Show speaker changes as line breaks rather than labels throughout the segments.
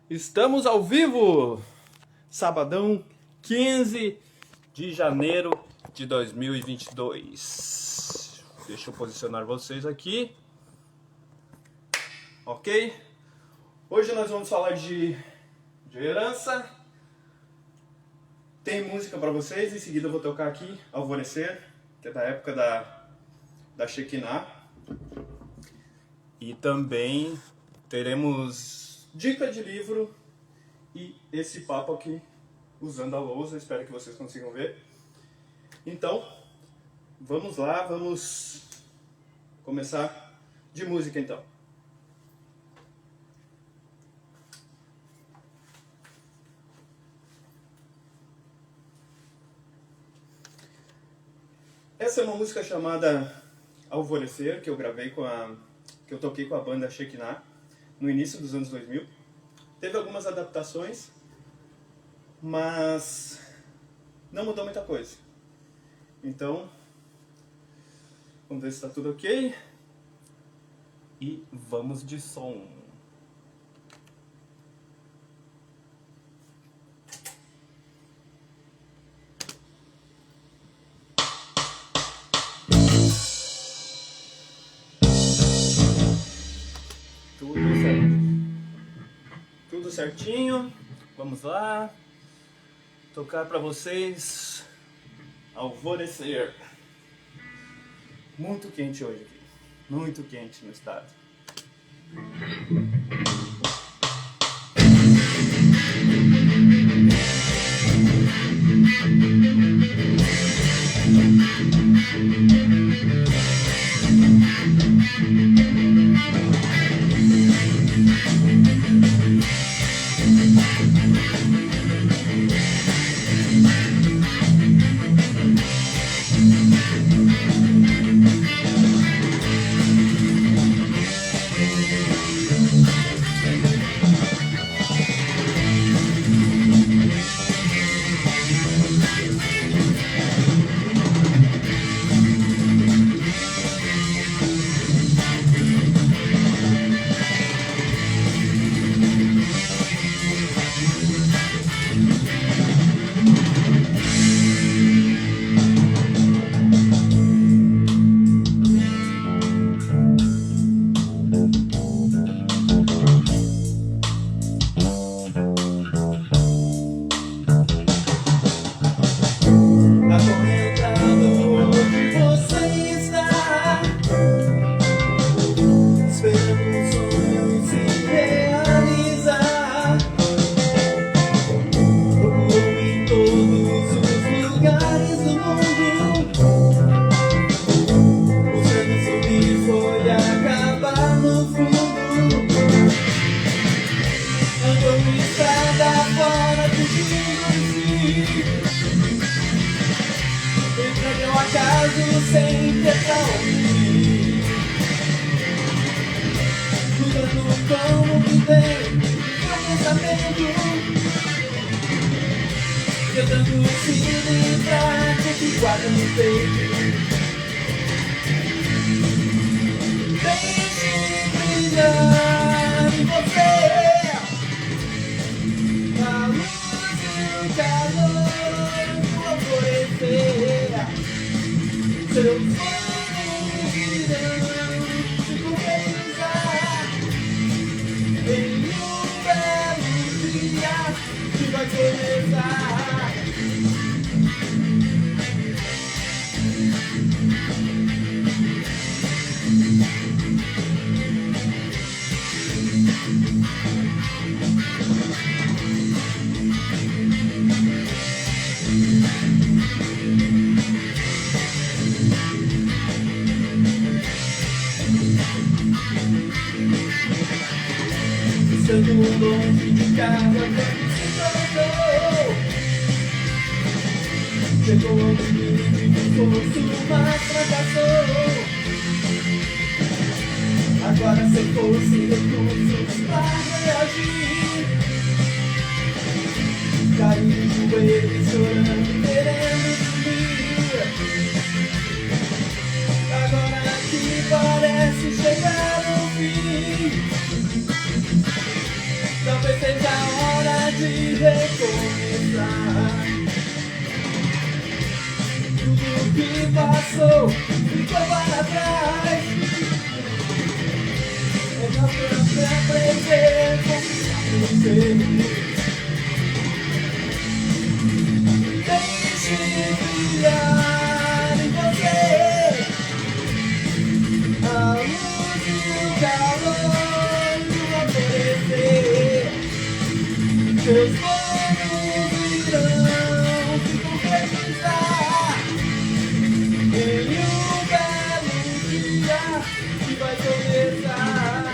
Estamos ao vivo! Sabadão, 15 de janeiro de 2022. Deixa eu posicionar vocês aqui. Ok? Hoje nós vamos falar de herança. Tem música para vocês, em seguida eu vou tocar aqui Alvorecer, que é da época da Shekinah. E também teremos dica de livro e esse papo aqui usando a lousa, espero que vocês consigam ver. Então, vamos lá, vamos começar de música então. Essa é uma música chamada Alvorecer, que eu gravei que eu toquei com a banda Shekinah no início dos anos 2000. Teve algumas adaptações, mas não mudou muita coisa. Então, vamos ver se está tudo ok. E vamos de som. Tudo certinho. Vamos lá. Tocar para vocês Alvorecer. Muito quente hoje aqui. Muito quente no estado. Sem ter pra onde ir, mudando como que tem meu pensamento, tentando se livrar do que guarda no peito. Deixe brilhar em você a luz e o calor do alvorecer. Seus sonhos irão se concretizar em um belo dia que vai começar. Estando longe de casa, se tornou. Chegou ao limite do esforço, mas fracassou. Agora sem força e recursos pra reagir, caiu de joelhos chorando, querendo dormir. Agora que parece chegar ao fim, talvez seja de recomeçar. Tudo que passou ficou para trás. É na própria presença do Senhor. Deixe brilhar em você a luz e o calor do alvorecer. Seus sonhos irão se concretizar em um belo dia que vai começar.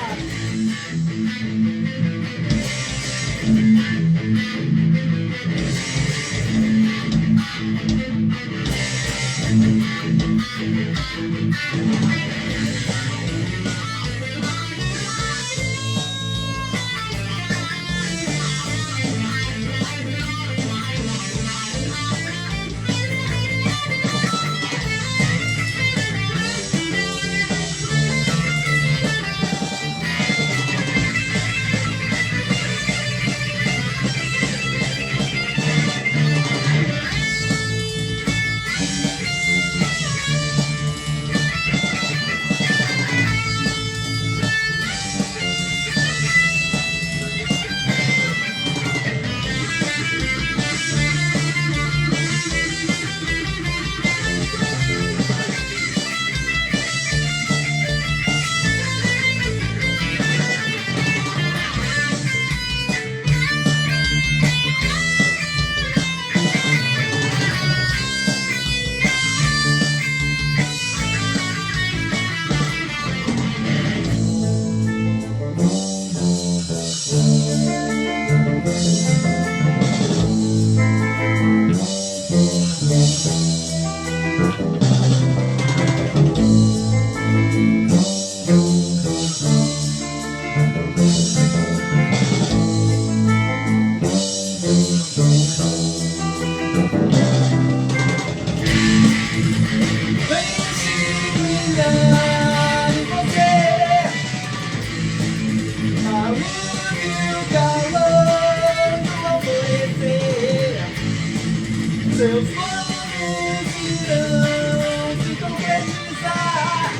Seus planos irão se concretizar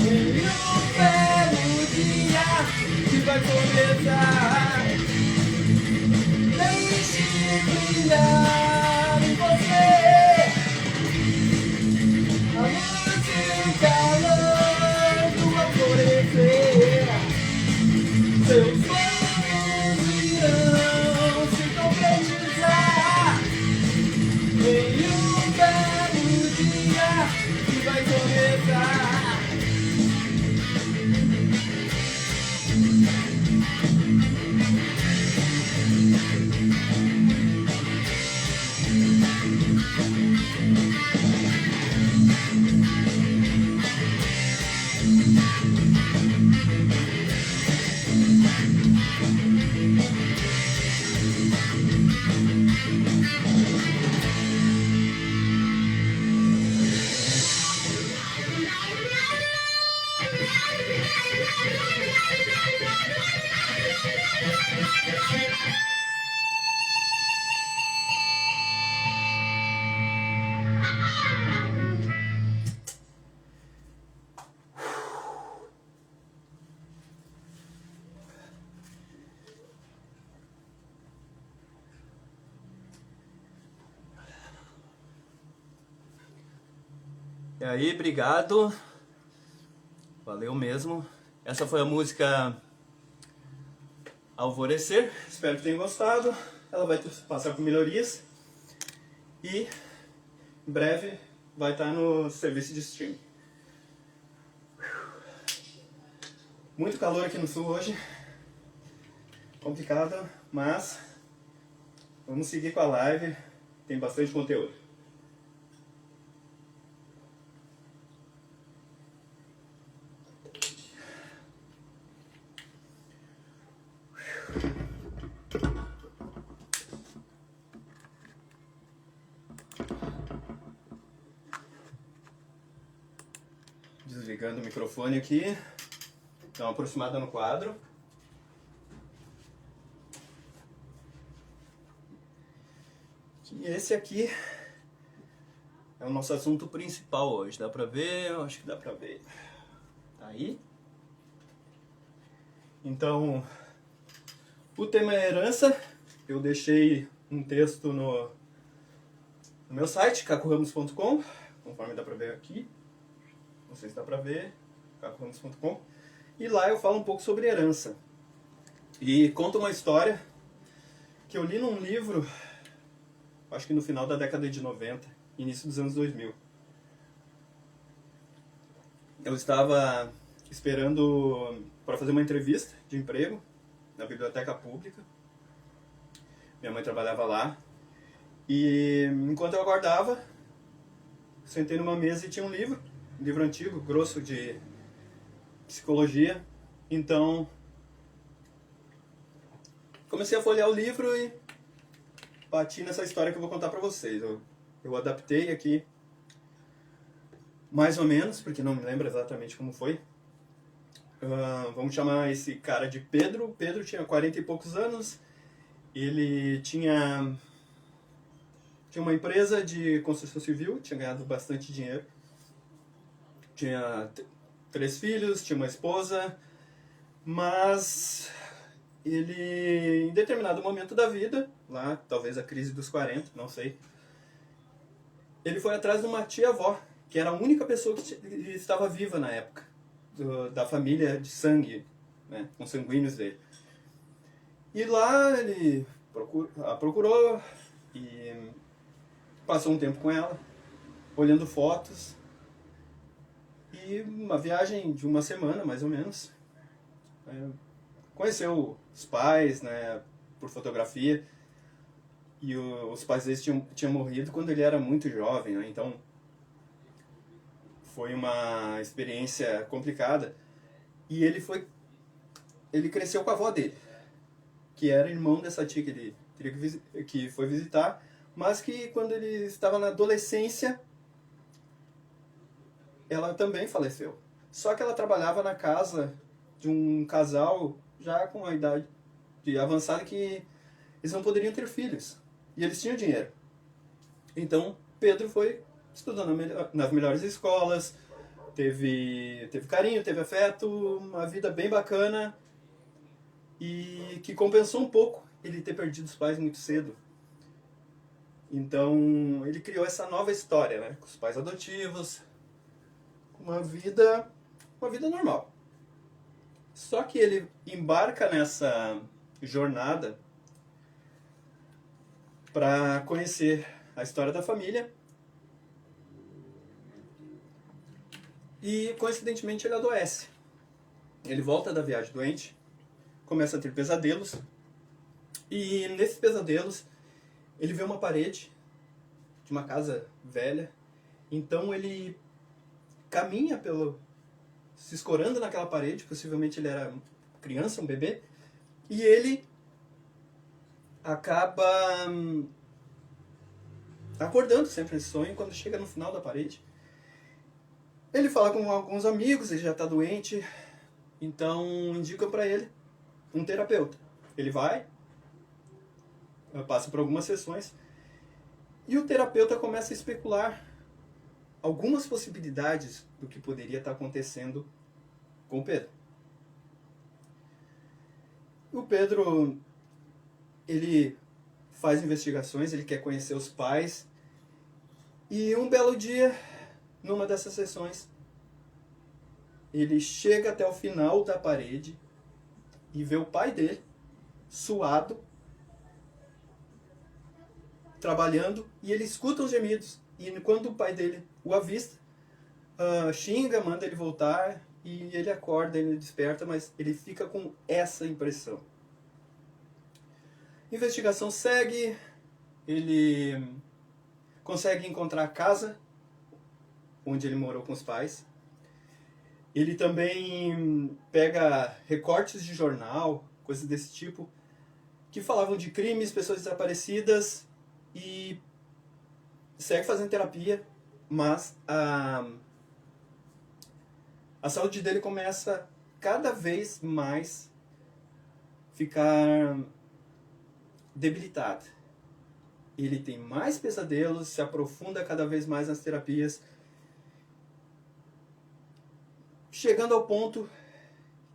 em um belo dia que vai começar. Deixe brilhar em você a luz e o calor do alvorecer. Seus planos irão se concretizar em um belo dia que vai começar. E aí, obrigado. Valeu mesmo. Essa foi a música Alvorecer. Espero que tenham gostado. Ela vai passar por melhorias. E em breve vai estar no serviço de streaming. Muito calor aqui no sul hoje. Complicado, mas vamos seguir com a live. Tem bastante conteúdo. Desligando o microfone aqui, dá uma aproximada no quadro. que esse aqui é o nosso assunto principal hoje. Dá pra ver? Eu acho que dá pra ver. Tá aí? Então, o tema é herança. Eu deixei um texto no meu site, cacuramos.com, conforme dá pra ver aqui. Não sei se dá pra ver, cacuramos.com. E lá eu falo um pouco sobre herança. E conto uma história que eu li num livro, acho que no final da década de 90, início dos anos 2000. Eu estava esperando para fazer uma entrevista de emprego na biblioteca pública. Minha mãe trabalhava lá. E enquanto eu aguardava, sentei numa mesa e tinha um livro antigo, grosso, de psicologia. Então, comecei a folhear o livro e bati nessa história que eu vou contar pra vocês. Eu adaptei aqui, mais ou menos, porque não me lembro exatamente como foi. Vamos chamar esse cara de Pedro. O Pedro tinha 40 e poucos anos. Ele tinha uma empresa de construção civil, tinha ganhado bastante dinheiro. Tinha 3 filhos, tinha uma esposa, mas ele, em determinado momento da vida, lá, talvez a crise dos 40, não sei, ele foi atrás de uma tia-avó, que era a única pessoa que estava viva na época, da família de sangue, né, consanguíneos dele. E lá ele a procurou e passou um tempo com ela, olhando fotos. E uma viagem de uma semana, mais ou menos. Conheceu os pais, né, por fotografia. E os pais deles tinham morrido quando ele era muito jovem, né? Então foi uma experiência complicada. E ele cresceu com a avó dele, que era irmão dessa tia que ele que foi visitar, mas que quando ele estava na adolescência, ela também faleceu. Só que ela trabalhava na casa de um casal já com a idade avançada que eles não poderiam ter filhos. E eles tinham dinheiro. Então, Pedro foi estudando nas melhores escolas, teve carinho, teve afeto, uma vida bem bacana e que compensou um pouco ele ter perdido os pais muito cedo. Então, ele criou essa nova história, né, com os pais adotivos, uma vida normal. Só que ele embarca nessa jornada para conhecer a história da família e, coincidentemente, ele adoece. Ele volta da viagem doente, começa a ter pesadelos e, nesses pesadelos, ele vê uma parede de uma casa velha. Então ele caminha se escorando naquela parede, possivelmente ele era criança, um bebê, e ele acaba acordando sempre nesse sonho. Quando chega no final da parede, ele fala com alguns amigos, ele já está doente, então indicam para ele um terapeuta. Ele vai, passa por algumas sessões, e o terapeuta começa a especular algumas possibilidades do que poderia estar acontecendo com o Pedro. O Pedro, ele faz investigações, ele quer conhecer os pais, e um belo dia, numa dessas sessões, ele chega até o final da parede e vê o pai dele, suado, trabalhando, e ele escuta os gemidos. E quando o pai dele o avista, xinga, manda ele voltar, e ele acorda, ele desperta, mas ele fica com essa impressão. A investigação segue, ele consegue encontrar a casa onde ele morou com os pais. Ele também pega recortes de jornal, coisas desse tipo, que falavam de crimes, pessoas desaparecidas, e segue fazendo terapia, mas a saúde dele começa cada vez mais ficar debilitada. ele tem mais pesadelos, se aprofunda cada vez mais nas terapias, chegando ao ponto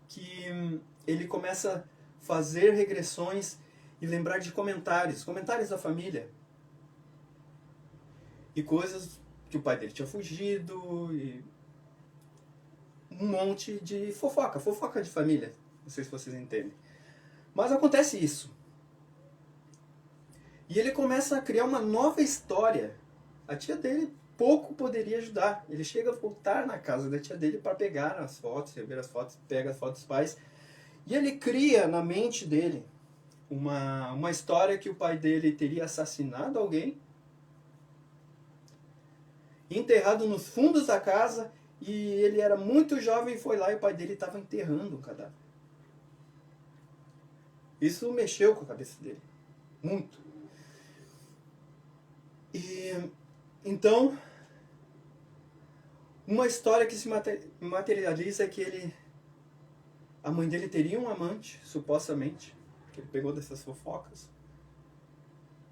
que ele começa a fazer regressões e lembrar de comentários da família. E coisas que o pai dele tinha fugido, e um monte de fofoca de família. Não sei se vocês entendem. Mas acontece isso. E ele começa a criar uma nova história. A tia dele pouco poderia ajudar. Ele chega a voltar na casa da tia dele para pegar as fotos, rever as fotos, pega as fotos dos pais. E ele cria na mente dele uma história que o pai dele teria assassinado alguém, enterrado nos fundos da casa, e ele era muito jovem e foi lá e o pai dele estava enterrando o cadáver. Isso mexeu com a cabeça dele. Muito. E então, uma história que se materializa é que a mãe dele teria um amante, supostamente, que ele pegou dessas fofocas,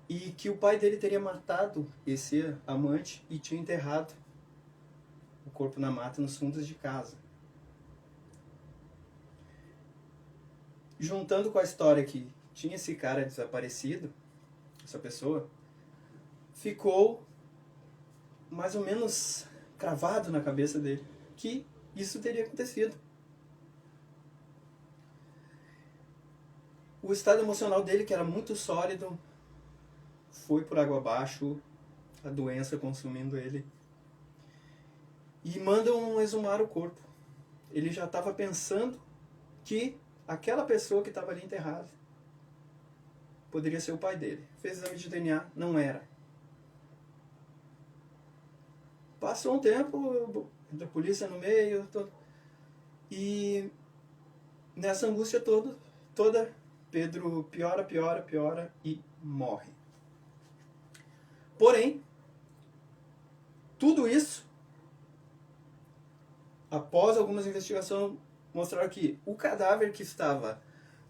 e que o pai dele teria matado esse amante e tinha enterrado o corpo na mata nos fundos de casa. Juntando com a história que tinha esse cara desaparecido, essa pessoa, ficou mais ou menos cravado na cabeça dele que isso teria acontecido. O estado emocional dele, que era muito sólido, foi por água abaixo, a doença consumindo ele. E mandam exumar o corpo. Ele já estava pensando que aquela pessoa que estava ali enterrada poderia ser o pai dele. Fez exame de DNA, não era. Passou um tempo, a polícia no meio, e nessa angústia toda, Pedro piora e morre. Porém, tudo isso, após algumas investigações, mostraram que o cadáver que estava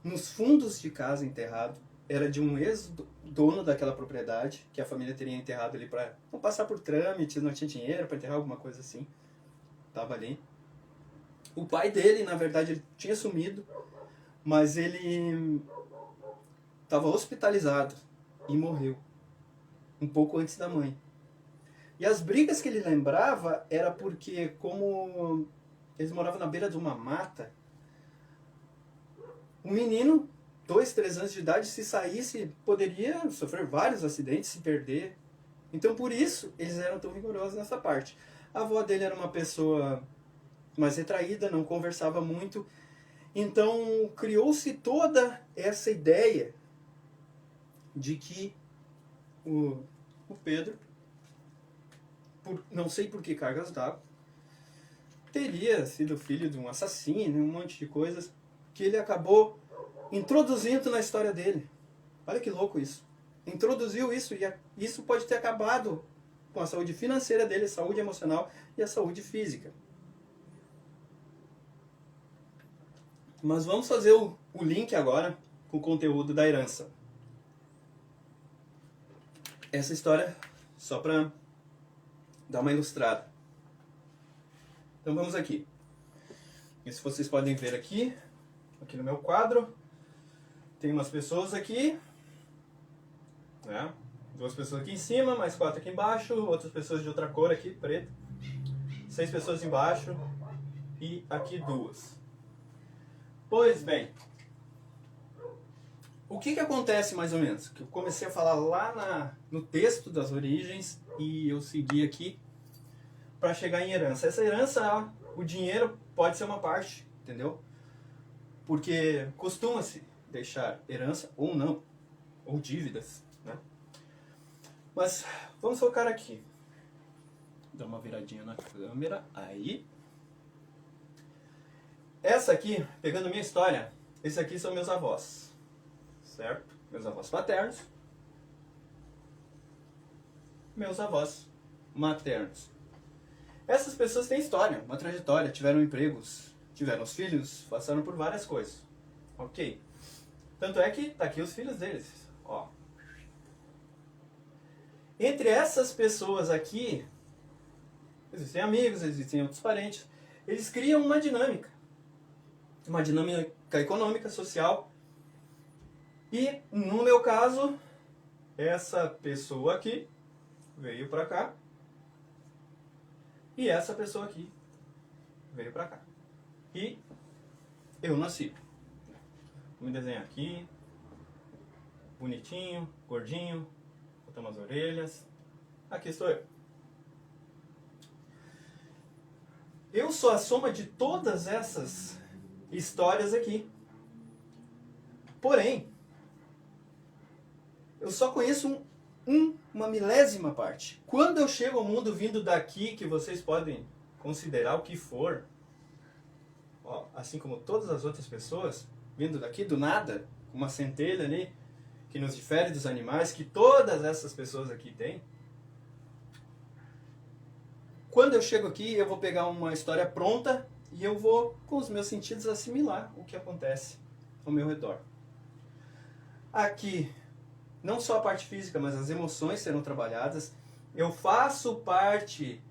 nos fundos de casa enterrado era de um ex-dono daquela propriedade, que a família teria enterrado ali para não passar por trâmites, não tinha dinheiro para enterrar, alguma coisa assim. Estava ali. O pai dele, na verdade, ele tinha sumido, mas ele estava hospitalizado e morreu um pouco antes da mãe. E as brigas que ele lembrava era porque, como eles moravam na beira de uma mata, um menino, 2, 3 anos de idade, se saísse, poderia sofrer vários acidentes, se perder. Então, por isso, eles eram tão rigorosos nessa parte. A avó dele era uma pessoa mais retraída, não conversava muito. Então, criou-se toda essa ideia de que o Pedro, não sei por que cargas d'água, teria sido filho de um assassino, um monte de coisas, que ele acabou introduzindo na história dele. Olha que louco isso. Introduziu isso, e isso pode ter acabado com a saúde financeira dele, a saúde emocional e a saúde física. Mas vamos fazer o link agora com o conteúdo da herança. Essa história, só para dar uma ilustrada. Então vamos aqui. Isso vocês podem ver aqui no meu quadro. Tem umas pessoas aqui, né? 2 pessoas aqui em cima, mais 4 aqui embaixo, outras pessoas de outra cor aqui, preto. 6 pessoas embaixo e aqui 2. Pois bem, o que acontece mais ou menos? Que eu comecei a falar lá no texto das origens e eu segui aqui para chegar em herança. Essa herança, o dinheiro pode ser uma parte, entendeu? Porque costuma-se deixar herança ou não, ou dívidas, né? Mas vamos focar aqui. Dá uma viradinha na câmera, aí. Essa aqui, pegando minha história, esses aqui são meus avós, certo? Meus avós paternos, meus avós maternos. Essas pessoas têm história, uma trajetória, tiveram empregos, tiveram os filhos, passaram por várias coisas, ok? Tanto é que tá aqui os filhos deles, ó. Entre essas pessoas aqui, existem amigos, existem outros parentes, eles criam uma dinâmica econômica, social. E no meu caso, essa pessoa aqui veio pra cá e essa pessoa aqui veio pra cá. E eu nasci. Vou me desenhar aqui, bonitinho, gordinho, botamos as orelhas. Aqui estou eu. Eu sou a soma de todas essas histórias aqui. Porém, eu só conheço uma milésima parte. Quando eu chego ao mundo vindo daqui, que vocês podem considerar o que for, ó, assim como todas as outras pessoas, vindo daqui do nada, uma centelha ali, que nos difere dos animais, que todas essas pessoas aqui têm. Quando eu chego aqui, eu vou pegar uma história pronta e eu vou, com os meus sentidos, assimilar o que acontece ao meu redor. Aqui, não só a parte física, mas as emoções serão trabalhadas. Eu faço parte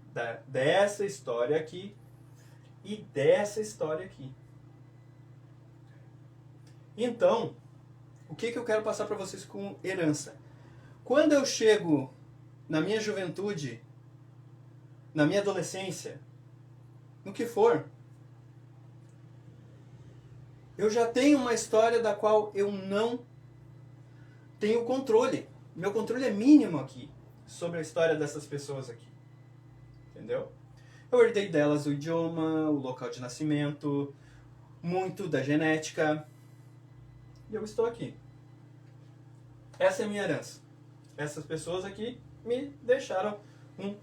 dessa história aqui e dessa história aqui. Então, o que eu quero passar para vocês com herança? Quando eu chego na minha juventude, na minha adolescência, no que for, eu já tenho uma história da qual eu não tenho controle. Meu controle é mínimo aqui sobre a história dessas pessoas aqui. Entendeu? Eu herdei delas o idioma, o local de nascimento, muito da genética. E eu estou aqui. Essa é a minha herança. Essas pessoas aqui me deixaram um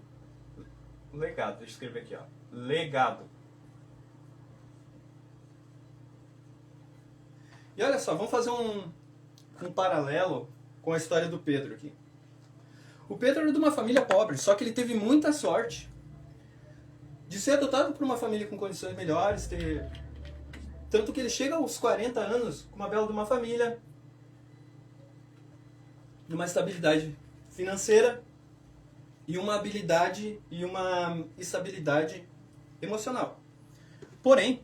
legado. Deixa eu escrever aqui, ó. Legado. E olha só, vamos fazer um paralelo com a história do Pedro aqui. O Pedro era de uma família pobre, só que ele teve muita sorte de ser adotado por uma família com condições melhores, tanto que ele chega aos 40 anos com uma bela de uma família, numa estabilidade financeira e uma habilidade e uma estabilidade emocional. Porém,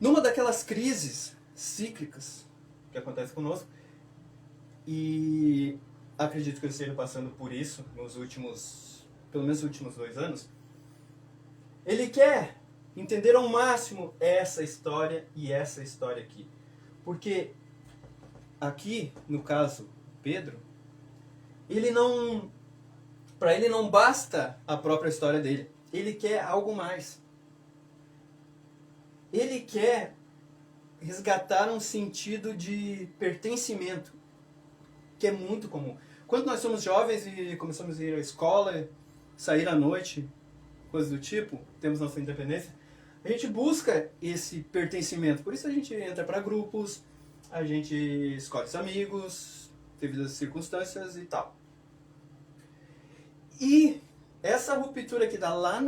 numa daquelas crises cíclicas que acontece conosco, e acredito que eu esteja passando por isso pelo menos nos últimos 2 anos, ele quer entender ao máximo essa história e essa história aqui. Porque aqui, no caso, Pedro, para ele não basta a própria história dele. Ele quer algo mais. Ele quer resgatar um sentido de pertencimento, que é muito comum. Quando nós somos jovens e começamos a ir à escola, sair à noite, coisas do tipo, temos nossa independência, a gente busca esse pertencimento. Por isso a gente entra para grupos, a gente escolhe os amigos, devido às circunstâncias e tal. E essa ruptura que dá lá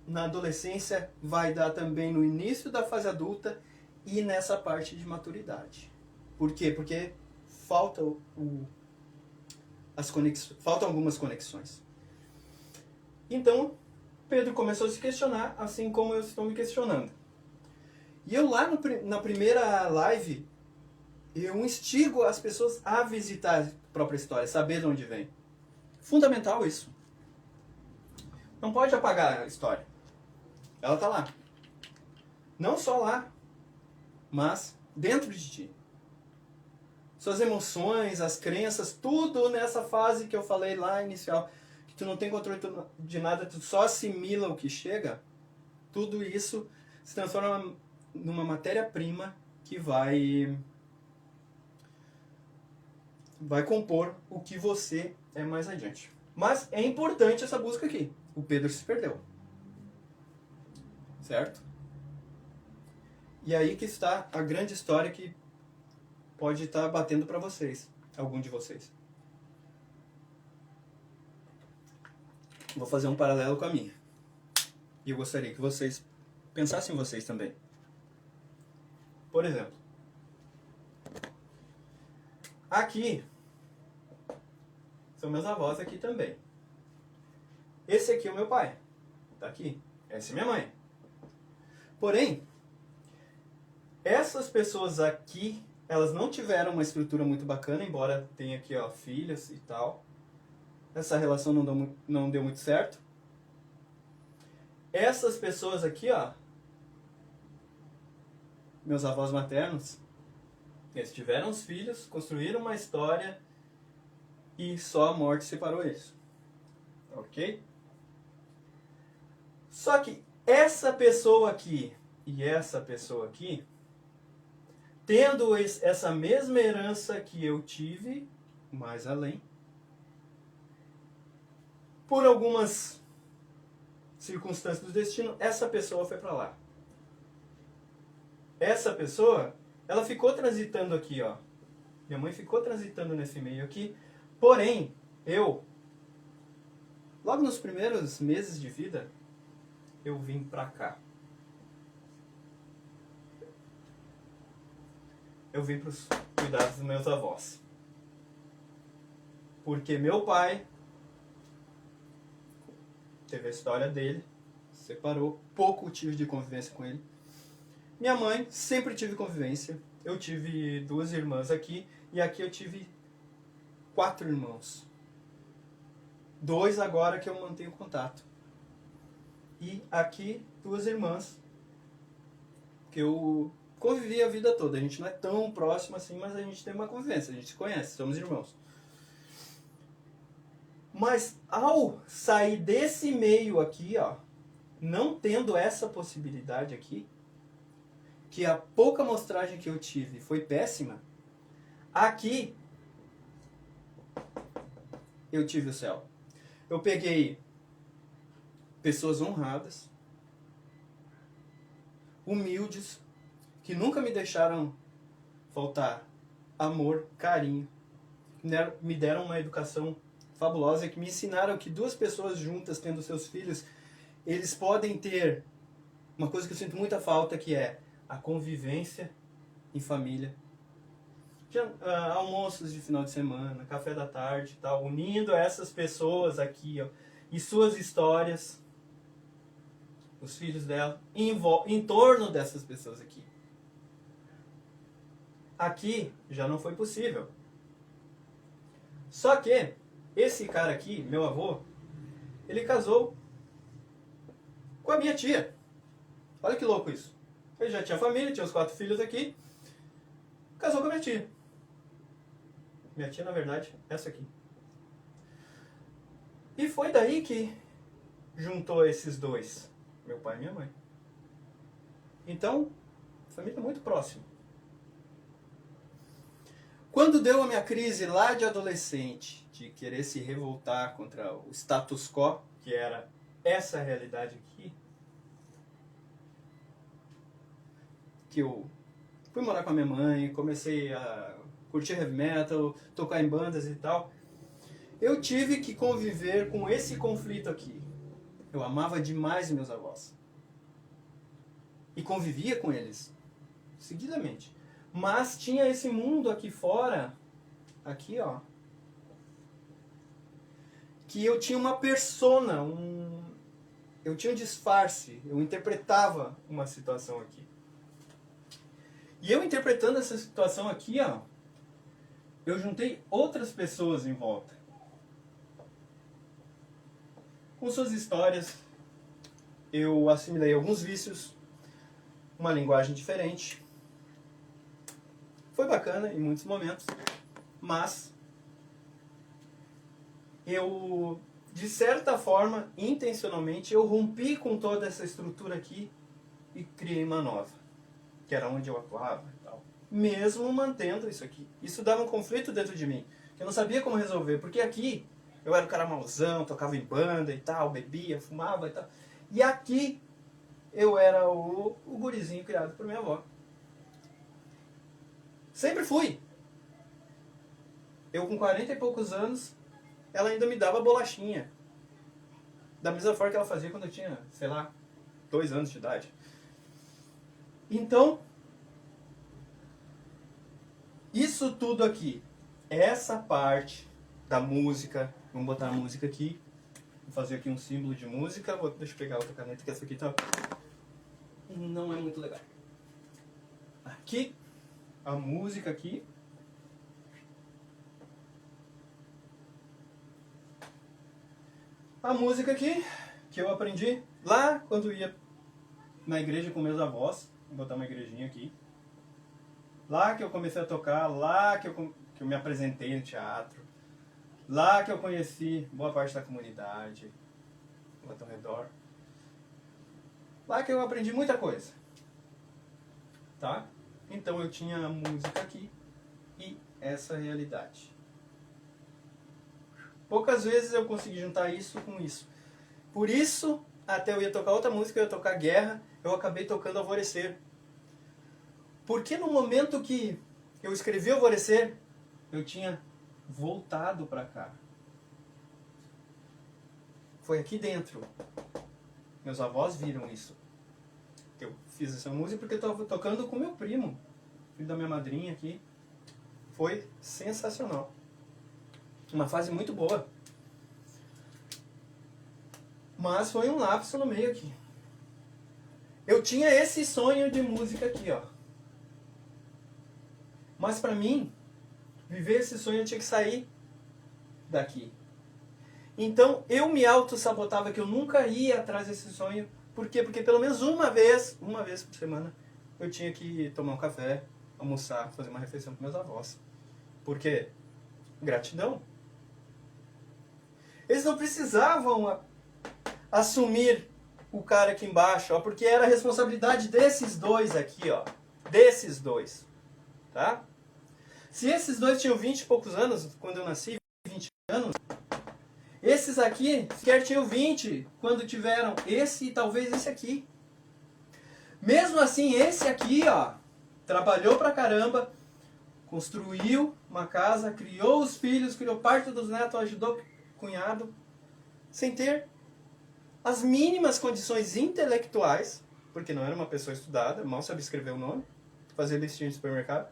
na adolescência vai dar também no início da fase adulta e nessa parte de maturidade. Por quê? Porque faltam algumas conexões. Então, Pedro começou a se questionar, assim como eu estou me questionando. E eu lá na primeira live, eu instigo as pessoas a visitar a própria história, saber de onde vem. Fundamental isso. Não pode apagar a história. Ela está lá. Não só lá, mas dentro de ti. Suas emoções, as crenças, tudo nessa fase que eu falei lá inicial, que tu não tem controle de nada, tu só assimila o que chega, tudo isso se transforma numa matéria-prima que vai compor o que você é mais adiante. Mas é importante essa busca aqui. O Pedro se perdeu. Certo? E aí que está a grande história que pode estar batendo para vocês, algum de vocês. Vou fazer um paralelo com a minha. E eu gostaria que vocês pensassem em vocês também. Por exemplo, aqui são meus avós aqui também. Esse aqui é o meu pai. Tá aqui. Essa é minha mãe. Porém, essas pessoas aqui, elas não tiveram uma estrutura muito bacana, embora tenha aqui, ó, filhas e tal. Essa relação não deu muito certo. Essas pessoas aqui, ó, meus avós maternos, eles tiveram os filhos, construíram uma história e só a morte separou eles. Ok? Só que essa pessoa aqui e essa pessoa aqui, tendo essa mesma herança que eu tive, mais além, por algumas circunstâncias do destino, essa pessoa foi para lá. Essa pessoa, ela ficou transitando aqui, ó. Minha mãe ficou transitando nesse meio aqui. Porém, eu, logo nos primeiros meses de vida, eu vim pra cá. Eu vim pros cuidados dos meus avós. Porque meu pai teve a história dele, separou, pouco tive de convivência com ele. Minha mãe, sempre tive convivência. Eu tive 2 irmãs aqui, e aqui eu tive 4 irmãos. 2 agora que eu mantenho contato. E aqui 2 irmãs que eu convivi a vida toda. A gente não é tão próximo assim, mas a gente tem uma convivência, a gente se conhece, somos irmãos. Mas ao sair desse meio aqui, ó, não tendo essa possibilidade aqui, que a pouca amostragem que eu tive foi péssima, aqui eu tive o céu. Eu peguei pessoas honradas, humildes, que nunca me deixaram faltar amor, carinho, me deram uma educação fabulosa, que me ensinaram que 2 pessoas juntas, tendo seus filhos, eles podem ter uma coisa que eu sinto muita falta, que é a convivência em família. Almoços de final de semana, café da tarde e tal, unindo essas pessoas aqui, ó, e suas histórias, os filhos dela, em torno dessas pessoas aqui. Aqui já não foi possível. Só que esse cara aqui, meu avô, ele casou com a minha tia. Olha que louco isso. Ele já tinha família, tinha os 4 filhos aqui. Casou com a minha tia. Minha tia, na verdade, essa aqui. E foi daí que juntou esses 2. Meu pai e minha mãe. Então, família muito próxima. Quando deu a minha crise lá de adolescente, de querer se revoltar contra o status quo, que era essa realidade aqui, que eu fui morar com a minha mãe, comecei a curtir heavy metal, tocar em bandas e tal, eu tive que conviver com esse conflito aqui. Eu amava demais meus avós. E convivia com eles, seguidamente. Mas tinha esse mundo aqui fora, aqui ó, que eu tinha uma persona, eu tinha um disfarce, eu interpretava uma situação aqui. E eu interpretando essa situação aqui, ó, eu juntei outras pessoas em volta. Com suas histórias, eu assimilei alguns vícios, uma linguagem diferente. Foi bacana em muitos momentos, mas eu, de certa forma, intencionalmente, eu rompi com toda essa estrutura aqui e criei uma nova, que era onde eu atuava e tal. Mesmo mantendo isso aqui. Isso dava um conflito dentro de mim, que eu não sabia como resolver, porque aqui eu era um cara mauzão, tocava em banda e tal, bebia, fumava e tal. E aqui eu era o gurizinho criado por minha avó. Sempre fui. Eu com 40 e poucos anos, ela ainda me dava bolachinha. Da mesma forma que ela fazia quando eu tinha, sei lá, 2 anos de idade. Então, isso tudo aqui, essa parte da música. Vamos botar a música aqui. Vou fazer aqui um símbolo de música. Deixa eu pegar outra caneta, que essa aqui tá... não é muito legal. Aqui, a música aqui. A música aqui, que eu aprendi lá quando ia na igreja com meus avós. Vou botar uma igrejinha aqui. Lá que eu comecei a tocar, lá que eu me apresentei no teatro. Lá que eu conheci boa parte da comunidade ao redor. Lá que eu aprendi muita coisa. Tá? Então eu tinha a música aqui e essa realidade. Poucas vezes eu consegui juntar isso com isso. Por isso, até eu ia tocar outra música, eu ia tocar Guerra, eu acabei tocando Alvorecer. Porque no momento que eu escrevi Alvorecer, eu tinha voltado para cá. Foi aqui dentro. Meus avós viram isso. Eu fiz essa música porque eu estava tocando com meu primo, filho da minha madrinha aqui. Foi sensacional. Uma fase muito boa. Mas foi um lapso no meio aqui. Eu tinha esse sonho de música aqui, ó. Mas pra mim, viver esse sonho eu tinha que sair daqui. Então eu me auto-sabotava que eu nunca ia atrás desse sonho. Por quê? Porque pelo menos uma vez por semana, eu tinha que tomar um café, almoçar, fazer uma refeição com meus avós. Por quê? Gratidão. Eles não precisavam assumir o cara aqui embaixo, ó, porque era a responsabilidade desses dois aqui, ó. Desses dois. Tá? Se esses dois tinham 20 e poucos anos, quando eu nasci, 20 anos, esses aqui sequer tinham 20 quando tiveram esse e talvez esse aqui. Mesmo assim, esse aqui, ó, trabalhou pra caramba, construiu uma casa, criou os filhos, criou parte dos netos, ajudou o cunhado, sem ter as mínimas condições intelectuais, porque não era uma pessoa estudada, mal sabia escrever o nome, fazer listinha de supermercado,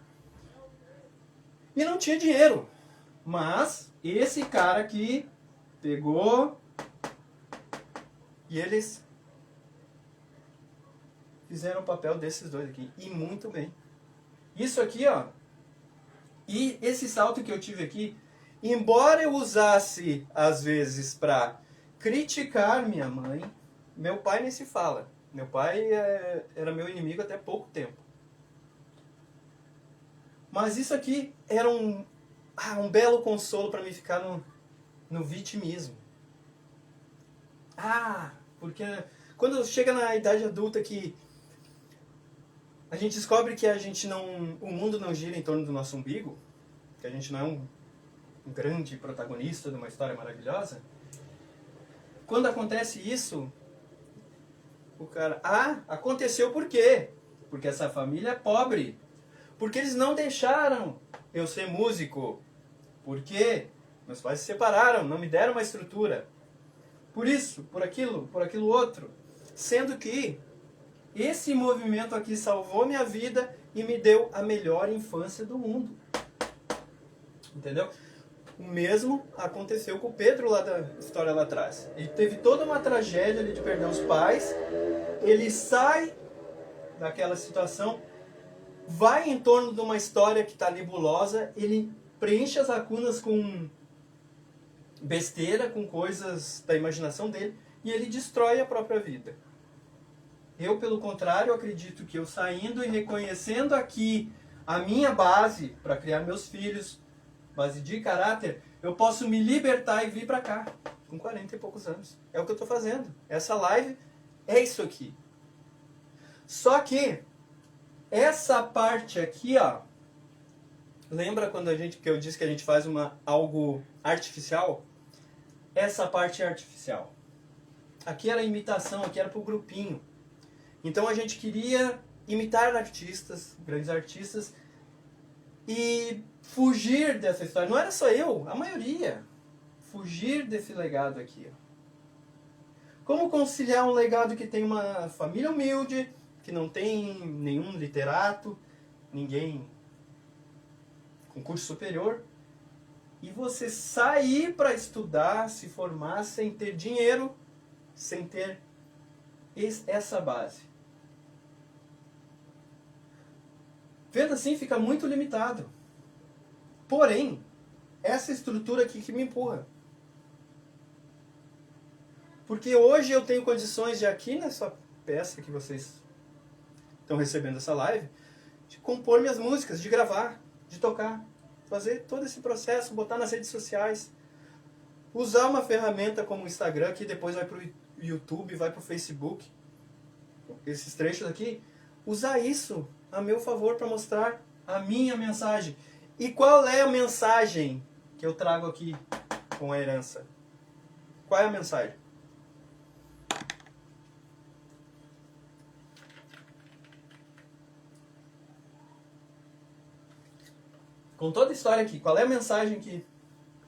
e não tinha dinheiro. Mas esse cara aqui pegou e eles fizeram o papel desses dois aqui, e muito bem. Isso aqui, ó, e esse salto que eu tive aqui, embora eu usasse às vezes para criticar minha mãe, meu pai nem se fala. Meu pai era meu inimigo até pouco tempo. Mas isso aqui era um belo consolo para mim ficar no vitimismo. Porque quando chega na idade adulta que a gente descobre que o mundo não gira em torno do nosso umbigo, que a gente não é um grande protagonista de uma história maravilhosa, quando acontece isso, o cara... aconteceu por quê? Porque essa família é pobre. Porque eles não deixaram eu ser músico. Porque meus pais se separaram, não me deram uma estrutura. Por isso, por aquilo outro. Sendo que esse movimento aqui salvou minha vida e me deu a melhor infância do mundo. Entendeu? O mesmo aconteceu com o Pedro lá da história lá atrás. Ele teve toda uma tragédia ali de perder os pais. Ele sai daquela situação, vai em torno de uma história que está nebulosa, ele preenche as lacunas com besteira, com coisas da imaginação dele, e ele destrói a própria vida. Eu, pelo contrário, acredito que eu saindo e reconhecendo aqui a minha base para criar meus filhos, base de caráter, eu posso me libertar e vir para cá, com 40 e poucos anos. É o que eu estou fazendo. Essa live é isso aqui. Só que essa parte aqui, ó, lembra quando que eu disse que a gente faz algo artificial? Essa parte é artificial. Aqui era imitação, aqui era pro grupinho. Então a gente queria imitar artistas, grandes artistas, e fugir dessa história. Não era só eu, a maioria. Fugir desse legado aqui. Como conciliar um legado que tem uma família humilde, que não tem nenhum literato, ninguém com curso superior, e você sair para estudar, se formar sem ter dinheiro, sem ter essa base. Vendo assim, fica muito limitado. Porém, essa estrutura aqui que me empurra. Porque hoje eu tenho condições de, aqui nessa peça que vocês estão recebendo essa live, de compor minhas músicas, de gravar, de tocar, fazer todo esse processo, botar nas redes sociais, usar uma ferramenta como o Instagram, que depois vai para o YouTube, vai para o Facebook, esses trechos aqui, usar isso a meu favor para mostrar a minha mensagem. E qual é a mensagem que eu trago aqui com a herança? Qual é a mensagem? Com toda a história aqui, qual é a mensagem que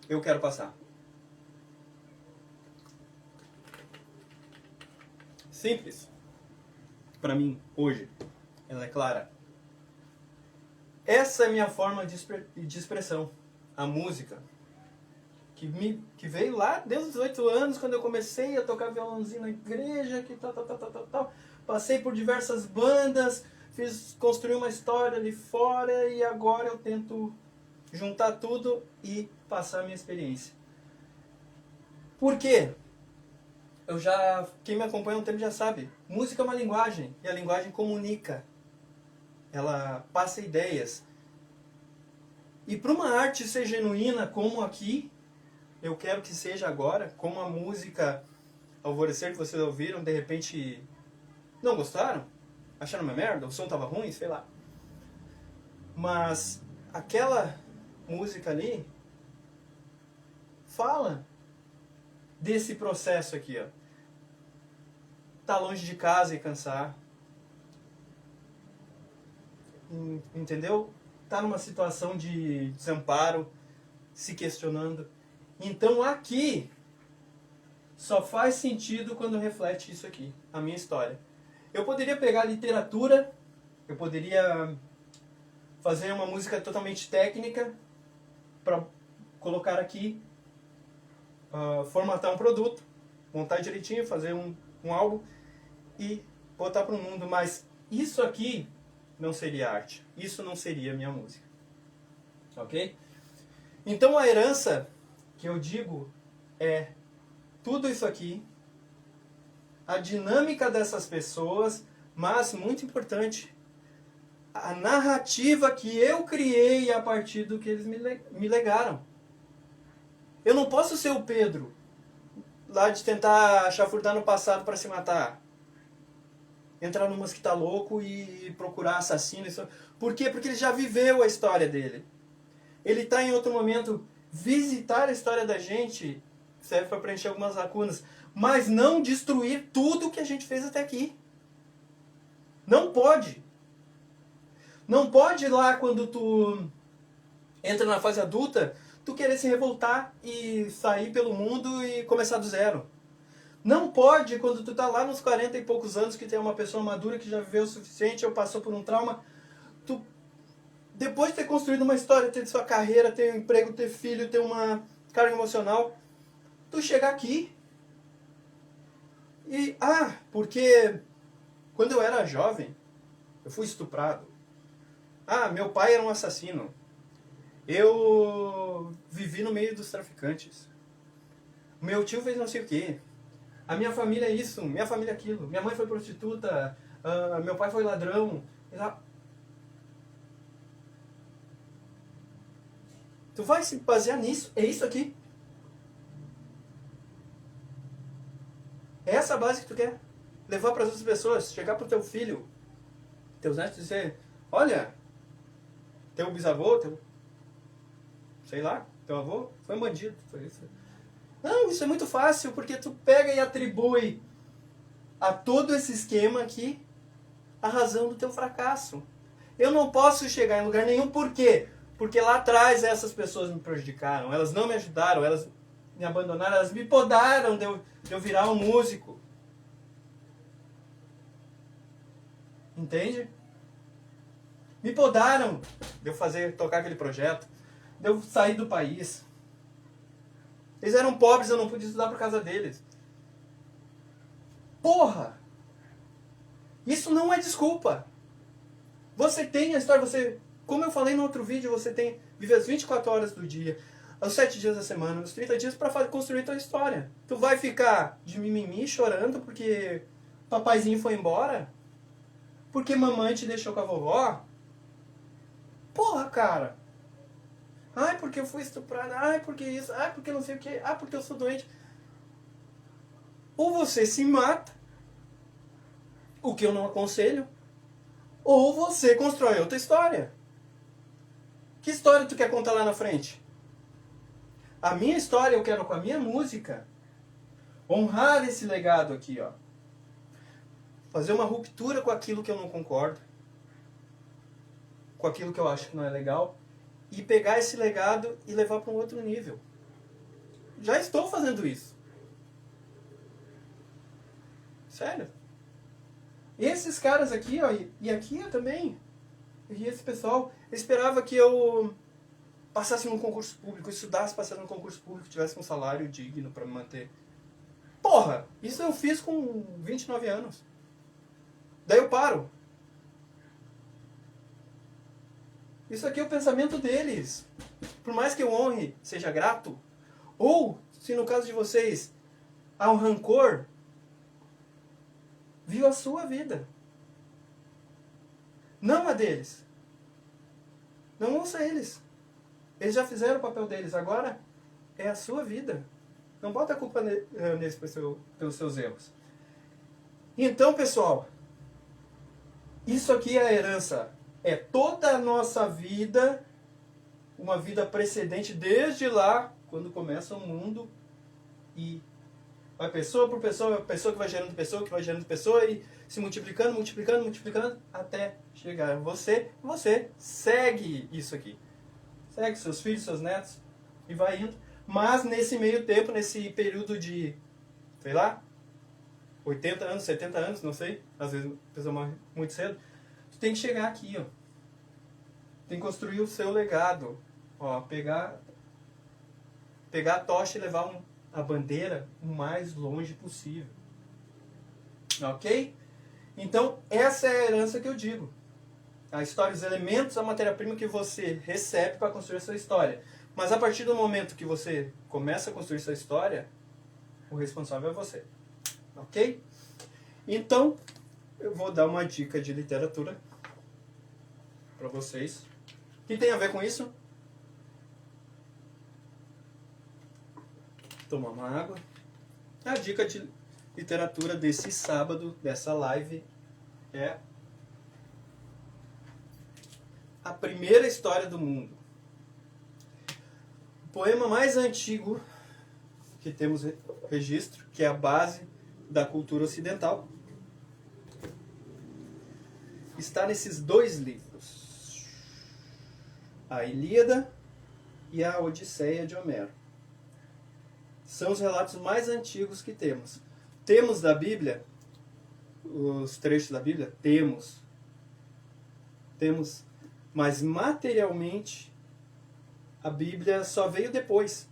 eu quero passar? Simples. Para mim, hoje, ela é clara. Essa é a minha forma de expressão. A música. Que veio lá desde os 8 anos, quando eu comecei a tocar violãozinho na igreja, que tal. Passei por diversas bandas, construí uma história ali fora e agora eu tento juntar tudo e passar a minha experiência. Por quê? Quem me acompanha há um tempo já sabe. Música é uma linguagem, e a linguagem comunica. Ela passa ideias. E para uma arte ser genuína, como aqui, eu quero que seja agora, como a música Alvorecer que vocês ouviram, de repente não gostaram? Acharam uma merda? O som estava ruim? Sei lá. Mas aquela música ali fala desse processo aqui, ó. Tá longe de casa e cansar. Entendeu? Tá numa situação de desamparo, se questionando. Então aqui só faz sentido quando reflete isso aqui, a minha história. Eu poderia pegar literatura, eu poderia fazer uma música totalmente técnica para colocar aqui, formatar um produto, montar direitinho, fazer um álbum e botar para o mundo. Mas isso aqui não seria arte. Isso não seria minha música. Ok? Então a herança que eu digo é tudo isso aqui, a dinâmica dessas pessoas, mas muito importante, a narrativa que eu criei a partir do que eles me legaram. Eu não posso ser o Pedro lá de tentar chafurdar no passado para se matar. Entrar num que tá louco e procurar assassino. Por quê? Porque ele já viveu a história dele. Ele está em outro momento. Visitar a história da gente serve para preencher algumas lacunas, mas não destruir tudo que a gente fez até aqui. Não pode. Não pode lá quando tu entra na fase adulta, tu querer se revoltar e sair pelo mundo e começar do zero. Não pode quando tu tá lá nos 40 e poucos anos, que tem uma pessoa madura que já viveu o suficiente ou passou por um trauma, tu, depois de ter construído uma história, ter sua carreira, ter um emprego, ter filho, ter uma carga emocional, tu chegar aqui e, porque quando eu era jovem, eu fui estuprado. Meu pai era um assassino. Eu vivi no meio dos traficantes. Meu tio fez não sei o quê. A minha família é isso, minha família é aquilo. Minha mãe foi prostituta, meu pai foi ladrão. Tu vai se basear nisso? É isso aqui. É essa a base que tu quer levar para as outras pessoas. Chegar para o teu filho, teus netos, e dizer: olha, teu bisavô, sei lá, teu avô foi um bandido. Foi isso. Não, isso é muito fácil, porque tu pega e atribui a todo esse esquema aqui a razão do teu fracasso. Eu não posso chegar em lugar nenhum, por quê? Porque lá atrás essas pessoas me prejudicaram, elas não me ajudaram, elas me abandonaram, elas me podaram de eu virar um músico. Entende? Me podaram de eu tocar aquele projeto, de eu sair do país. Eles eram pobres, eu não pude estudar por causa deles. Porra! Isso não é desculpa. Você tem a história, você, como eu falei no outro vídeo, você tem vive as 24 horas do dia, os 7 dias da semana, os 30 dias para construir tua história. Tu vai ficar de mimimi chorando porque papaizinho foi embora? Porque mamãe te deixou com a vovó? Porra, cara! Ai, porque eu fui estuprada. Ai, porque isso. Ai, porque não sei o que. Ai, porque eu sou doente. Ou você se mata, o que eu não aconselho, ou você constrói outra história. Que história tu quer contar lá na frente? A minha história eu quero com a minha música honrar esse legado aqui, ó. Fazer uma ruptura com aquilo que eu não concordo, com aquilo que eu acho que não é legal, e pegar esse legado e levar para um outro nível. Já estou fazendo isso. Sério. Esses caras aqui, ó, e aqui eu também, e esse pessoal, esperava que eu passasse num concurso público, estudasse, passasse num concurso público, tivesse um salário digno para me manter. Porra, isso eu fiz com 29 anos. Daí eu paro. Isso aqui é o pensamento deles. Por mais que eu honre, seja grato, ou, se no caso de vocês, há um rancor, viva a sua vida. Não a deles. Não ouça eles. Eles já fizeram o papel deles. Agora é a sua vida. Não bota a culpa neles pelos seus erros. Então, pessoal, isso aqui é a herança. É toda a nossa vida, uma vida precedente desde lá, quando começa o mundo, e vai pessoa por pessoa, pessoa que vai gerando pessoa, que vai gerando pessoa, e se multiplicando, multiplicando, multiplicando, até chegar você segue isso aqui. Segue seus filhos, seus netos, e vai indo. Mas nesse meio tempo, nesse período de, sei lá, 80 anos, 70 anos, não sei, às vezes a pessoa morre muito cedo, tu tem que chegar aqui, ó. Tem que construir o seu legado. Ó, pegar a tocha e levar a bandeira o mais longe possível. Ok? Então, essa é a herança que eu digo. A história, os elementos, a matéria-prima que você recebe para construir a sua história. Mas a partir do momento que você começa a construir sua história, o responsável é você. Ok? Então, eu vou dar uma dica de literatura para vocês. O que tem a ver com isso? Tomar uma água. A dica de literatura desse sábado, dessa live, é A Primeira História do Mundo. O poema mais antigo que temos registro, que é a base da cultura ocidental, está nesses dois livros, a Ilíada e a Odisseia de Homero. São os relatos mais antigos que temos. Temos da Bíblia, os trechos da Bíblia? Temos, mas materialmente a Bíblia só veio depois.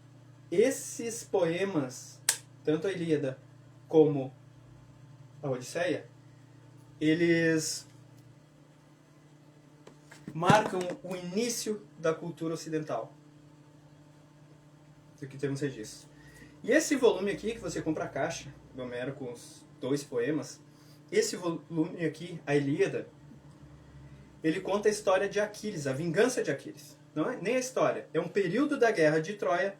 Esses poemas, tanto a Ilíada como a Odisseia, eles marcam o início da cultura ocidental. Isso aqui temos registro. E esse volume aqui, que você compra a caixa do Homero com os dois poemas, esse volume aqui, a Ilíada, ele conta a história de Aquiles, a vingança de Aquiles. Não é nem a história, é um período da guerra de Troia,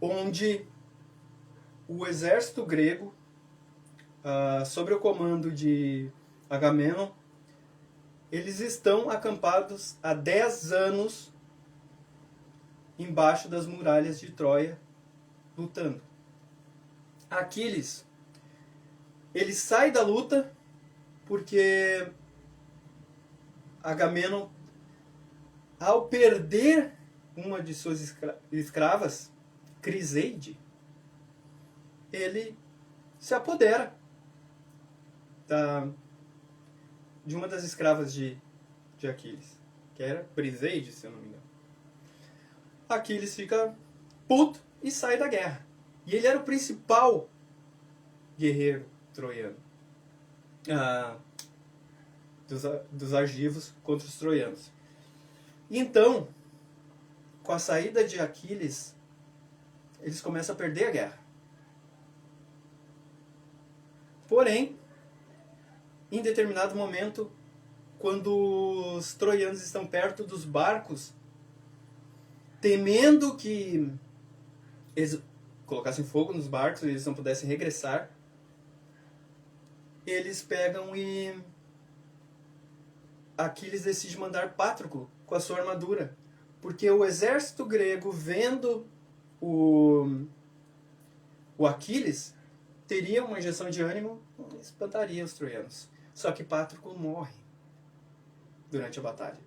onde o exército grego, sob o comando de Agamenon, eles estão acampados há 10 anos embaixo das muralhas de Troia, lutando. Aquiles, ele sai da luta porque Agamenon, ao perder uma de suas escravas, Criseide, ele se apodera de uma das escravas de Aquiles, que era Briseide, se eu não me engano. Aquiles fica puto, e sai da guerra. E ele era o principal guerreiro troiano. Dos argivos contra os troianos. Então, com a saída de Aquiles, eles começam a perder a guerra. Porém, em determinado momento, quando os troianos estão perto dos barcos, temendo que eles colocassem fogo nos barcos e eles não pudessem regressar, eles pegam e Aquiles decide mandar Pátroclo com a sua armadura, porque o exército grego, vendo o Aquiles, teria uma injeção de ânimo e espantaria os troianos. Só que Pátroclo morre durante a batalha.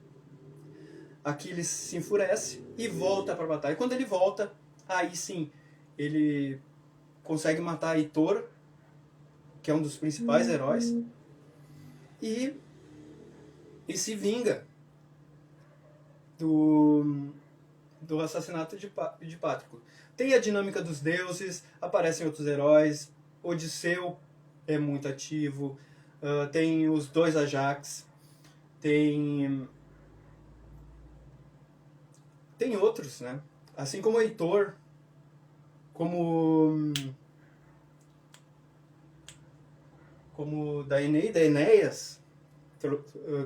Aquiles se enfurece e volta para a batalha. Quando ele volta, aí sim, ele consegue matar Heitor, que é um dos principais heróis, e se vinga do assassinato de Pátroclo. Tem a dinâmica dos deuses, aparecem outros heróis, Odisseu é muito ativo, tem os dois Ajax, tem outros, né? Assim como Heitor, como Dainé e Enéas,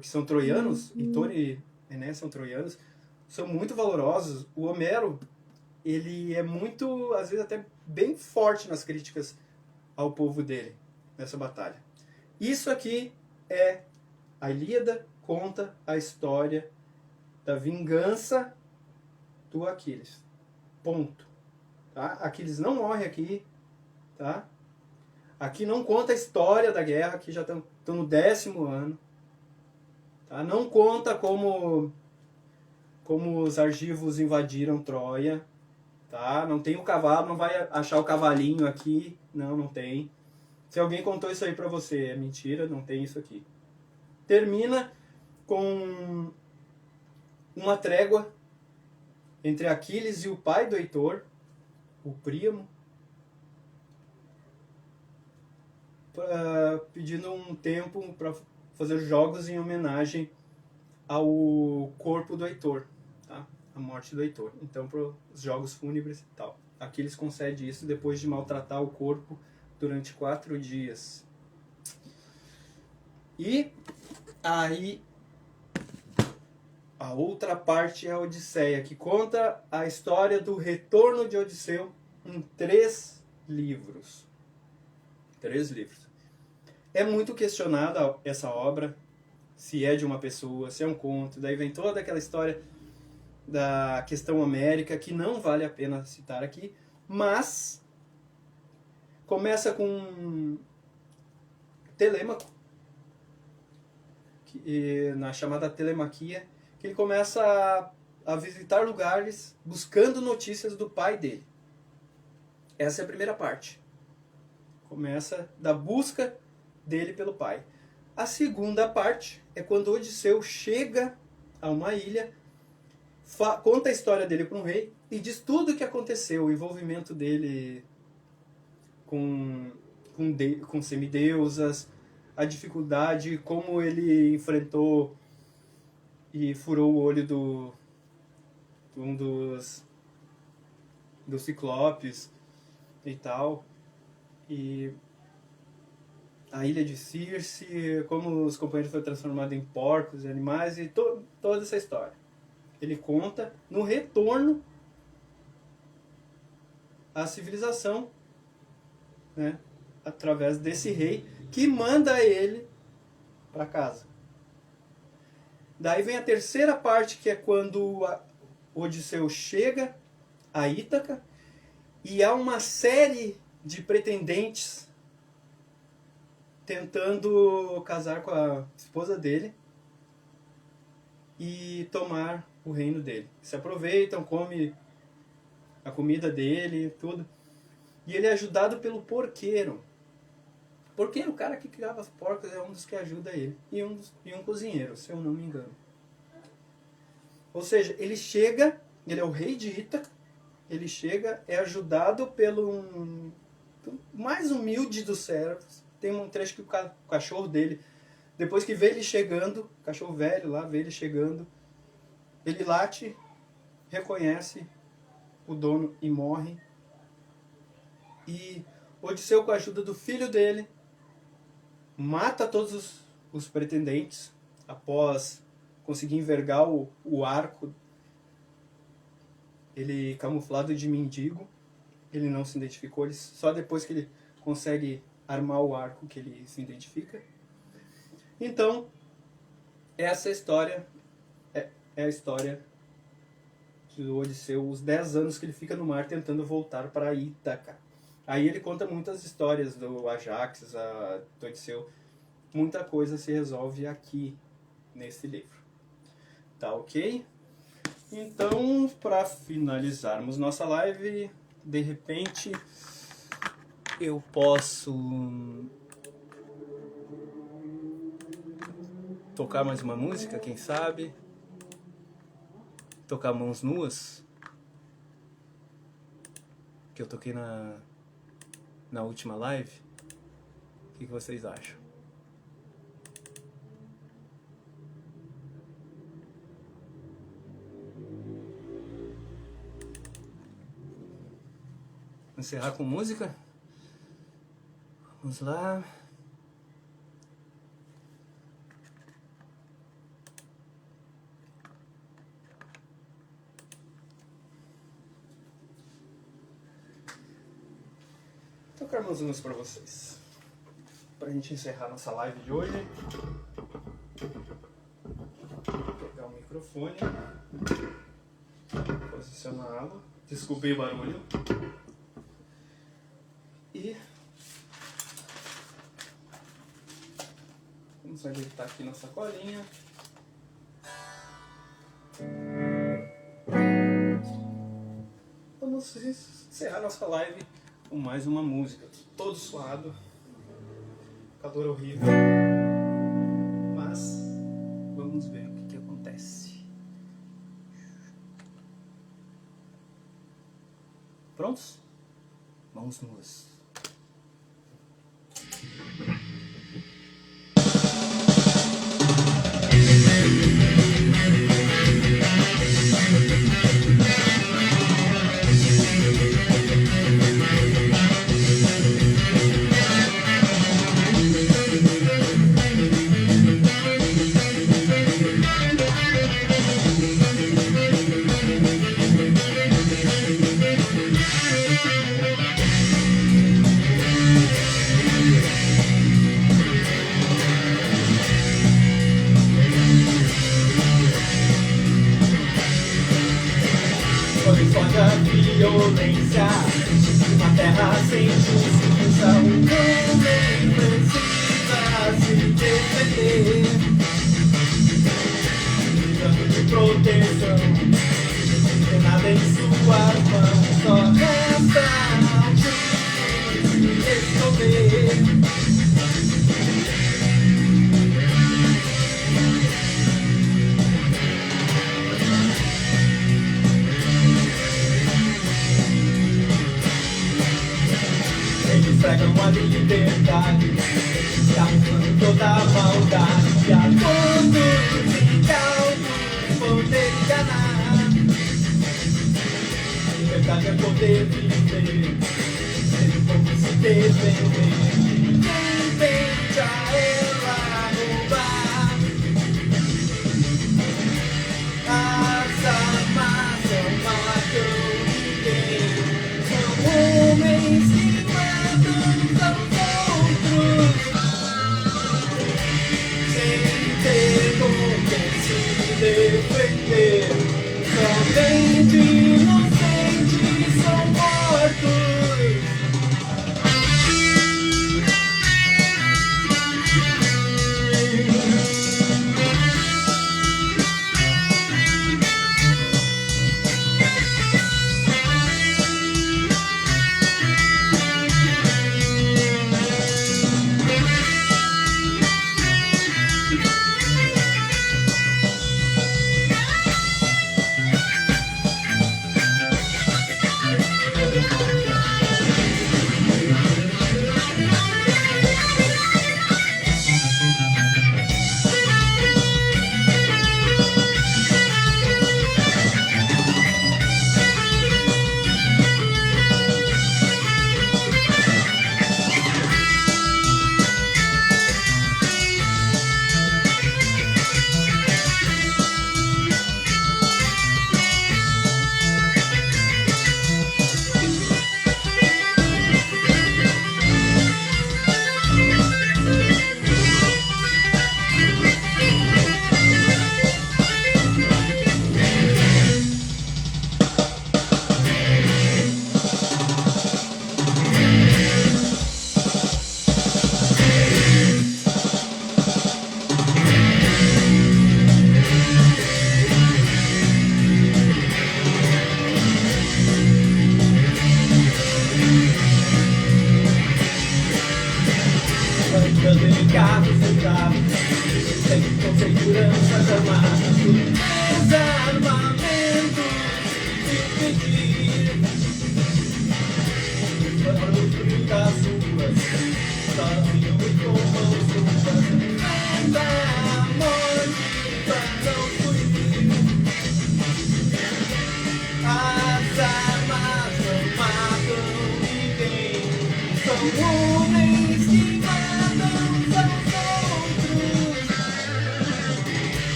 que são troianos, Heitor e Enéas são troianos, são muito valorosos. O Homero, ele é muito, às vezes até bem forte nas críticas ao povo dele, nessa batalha. Isso aqui é a Ilíada, conta a história da vingança do Aquiles. Ponto. Tá? Aquiles não morre aqui. Tá? Aqui não conta a história da guerra, que já estão no 10º ano. Tá? Não conta como os argivos invadiram Troia. Tá? Não tem o cavalo, não vai achar o cavalinho aqui. Não tem. Se alguém contou isso aí pra você, é mentira, não tem isso aqui. Termina com uma trégua entre Aquiles e o pai do Heitor, o Príamo, pedindo um tempo para fazer jogos em homenagem ao corpo do Heitor, tá? A morte do Heitor. Então, para os jogos fúnebres e tal. Aquiles concede isso depois de maltratar o corpo durante 4 dias. E aí a outra parte é a Odisseia, que conta a história do retorno de Odisseu em 3 livros. 3 livros. É muito questionada essa obra, se é de uma pessoa, se é um conto. Daí vem toda aquela história da questão homérica, que não vale a pena citar aqui, mas começa com Telêmaco, na chamada Telemaquia, que ele começa a visitar lugares buscando notícias do pai dele. Essa é a primeira parte. Começa da busca dele pelo pai. A segunda parte é quando Odisseu chega a uma ilha, conta a história dele para um rei e diz tudo o que aconteceu, o envolvimento dele com semideusas, a dificuldade, como ele enfrentou e furou o olho de um dos ciclopes e tal. E a ilha de Circe, como os companheiros foram transformados em porcos e animais, e toda essa história. Ele conta no retorno à civilização, né, através desse rei que manda ele para casa. Daí vem a terceira parte, que é quando Odisseu chega a Ítaca e há uma série de pretendentes tentando casar com a esposa dele e tomar o reino dele. Se aproveitam, comem a comida dele, tudo. E ele é ajudado pelo porqueiro. Porqueiro, o cara que criava as porcas, é um dos que ajuda ele. E um cozinheiro, se eu não me engano. Ou seja, ele chega, ele é o rei de Ítaca,
ele chega, é ajudado pelo mais humilde dos servos. Tem um trecho que o cachorro dele, depois que vê ele chegando, cachorro velho lá, vê ele chegando, ele late, reconhece o dono e morre. E Odisseu, com a ajuda do filho dele, mata todos os pretendentes após conseguir envergar o arco. Ele camuflado de mendigo, ele não se identificou, só depois que ele consegue armar o arco que ele se identifica. Então, essa história é a história do Odisseu, os 10 anos que ele fica no mar tentando voltar para Ítaca. Aí ele conta muitas histórias do Ajax, do Odisseu. Muita coisa se resolve aqui nesse livro. Tá ok? Então, para finalizarmos nossa live, de repente eu posso tocar mais uma música, quem sabe? Tocar Mãos Nuas, que eu toquei na última live. O que vocês acham? Encerrar com música? Vamos lá. Tocar umas músicas para vocês, pra gente encerrar nossa live de hoje. Vou pegar o microfone, posicioná-lo. Desculpem o barulho. E vamos ajeitar aqui nossa colinha. Vamos encerrar nossa live com mais uma música. Todo suado, calor horrível, mas vamos ver o que acontece. Prontos? Mãos nuas. Violência, uma terra sem justiça, um homem precisa se defender, precisando de proteção, não tem nada em suas mãos, só resta se resolver. Pregam a liberdade, camuflando toda a maldade, a todos incautos poder enganar. Liberdade é poder viver, ser o povo se defender. Ninguém tente a ela roubar. As armas não matam ninguém, são homens que defender, somente inocentes são mortos.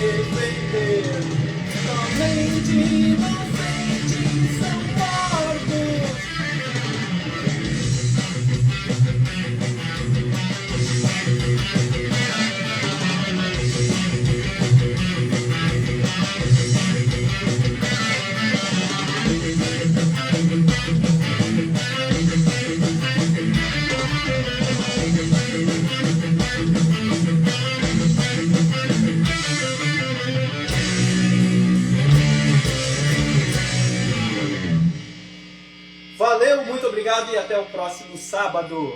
defender. Somente inocentes são mortos. Valeu, muito obrigado e até o próximo sábado.